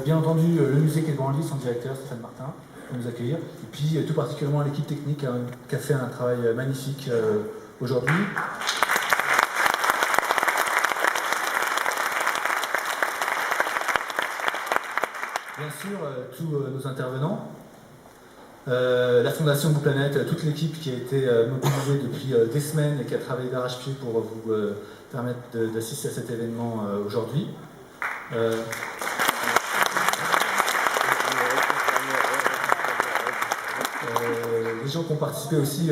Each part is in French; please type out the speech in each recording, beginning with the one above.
Bien entendu, le musée Quai de Branly, son directeur Stéphane Martin, pour nous accueillir. Et puis tout particulièrement l'équipe technique qui a fait un travail magnifique aujourd'hui. Bien sûr, tous nos intervenants. La Fondation Blue Planet, toute l'équipe qui a été mobilisée depuis des semaines et qui a travaillé d'arrache-pied pour vous permettre d'assister à cet événement aujourd'hui. Les gens qui ont participé aussi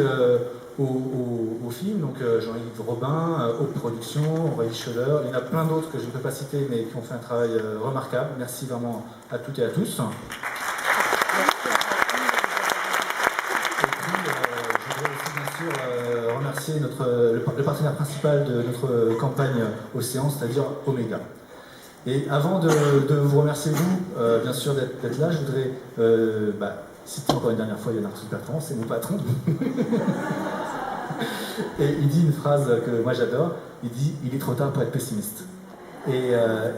au film, donc Jean-Yves Robin, Haute Production, Aurélie Scholler, il y en a plein d'autres que je ne peux pas citer mais qui ont fait un travail remarquable. Merci vraiment à toutes et à tous. Remercier le partenaire principal de notre campagne Océan, c'est-à-dire Omega. Et avant de vous remercier, vous, bien sûr, d'être là, je voudrais citer encore une dernière fois Yann Arthus Bertrand, c'est mon patron. Et il dit une phrase que moi j'adore, il dit « Il est trop tard pour être pessimiste ». Et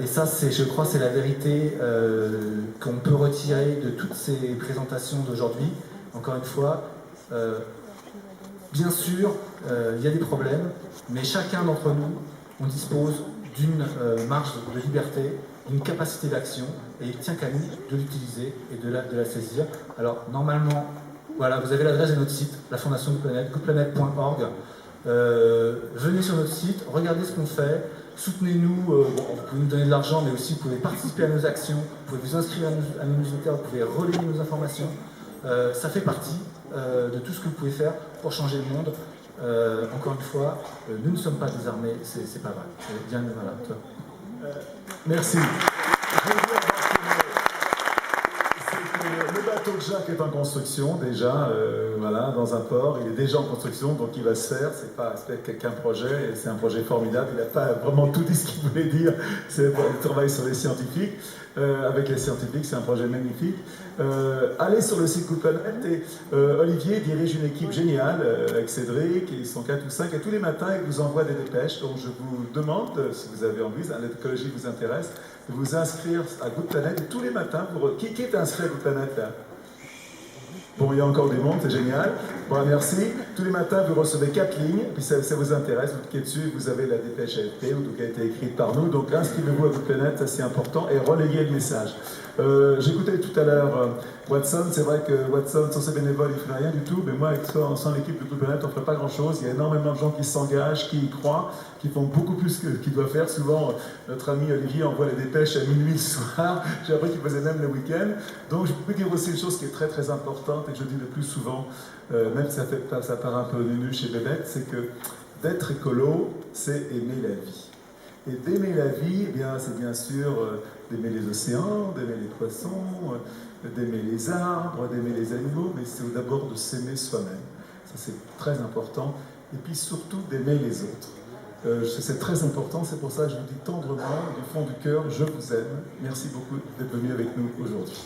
ça, je crois, c'est la vérité qu'on peut retirer de toutes ces présentations d'aujourd'hui. Encore une fois, bien sûr, il y a des problèmes, mais chacun d'entre nous, on dispose d'une marge de liberté, d'une capacité d'action, et il ne tient qu'à nous de l'utiliser et de la saisir. Alors, normalement, voilà, vous avez l'adresse de notre site, la Fondation Blue Planet, blueplanet.org. Venez sur notre site, regardez ce qu'on fait, soutenez-nous, vous pouvez nous donner de l'argent, mais aussi vous pouvez participer à nos actions, vous pouvez vous inscrire à nos newsletters, vous pouvez relayer nos informations. Ça fait partie de tout ce que vous pouvez faire pour changer le monde. Encore une fois, nous ne sommes pas désarmés, c'est pas vrai. Bien, voilà, toi. Merci. Le bateau de Jacques est en construction déjà, voilà, dans un port. Il est déjà en construction, donc il va se faire. C'est pas qu'un projet, c'est un projet formidable. Il n'a pas vraiment tout dit ce qu'il voulait dire. C'est le travail sur les scientifiques. Avec les scientifiques, c'est un projet magnifique. Allez sur le site Blue Planet et Olivier dirige une équipe géniale avec Cédric, ils sont 4 ou 5 et tous les matins ils vous envoient des dépêches. Donc je vous demande, si vous avez envie, l'écologie vous intéresse, de vous inscrire à Blue Planet et tous les matins, qui est inscrit à Blue Planet là? Bon, il y a encore des mondes, c'est génial. Bon, merci. Tous les matins, vous recevez 4 lignes, puis ça vous intéresse, vous cliquez dessus, vous avez la dépêche AFP, ou qui a été écrite par nous. Donc, inscrivez-vous à Blue Planet, ça c'est important, et relayez le message. J'écoutais tout à l'heure Watson, c'est vrai que Watson, sans ses bénévoles, il ne ferait rien du tout, mais moi, sans l'équipe de Blue Planet, on ne ferait pas grand-chose. Il y a énormément de gens qui s'engagent, qui y croient, qui font beaucoup plus qu'ils doivent faire. Souvent, notre ami Olivier envoie les dépêches à minuit le soir. J'ai appris qu'il faisait même le week-end. Donc, je peux dire aussi une chose qui est très très importante et que je dis le plus souvent, même si ça paraît un peu nunuche chez Bébête, c'est que d'être écolo, c'est aimer la vie. Et d'aimer la vie, eh bien, c'est bien sûr d'aimer les océans, d'aimer les poissons, d'aimer les arbres, d'aimer les animaux, mais c'est d'abord de s'aimer soi-même. Ça, c'est très important. Et puis surtout d'aimer les autres. C'est très important, c'est pour ça que je vous dis tendrement, du fond du cœur, je vous aime. Merci beaucoup d'être venu avec nous aujourd'hui.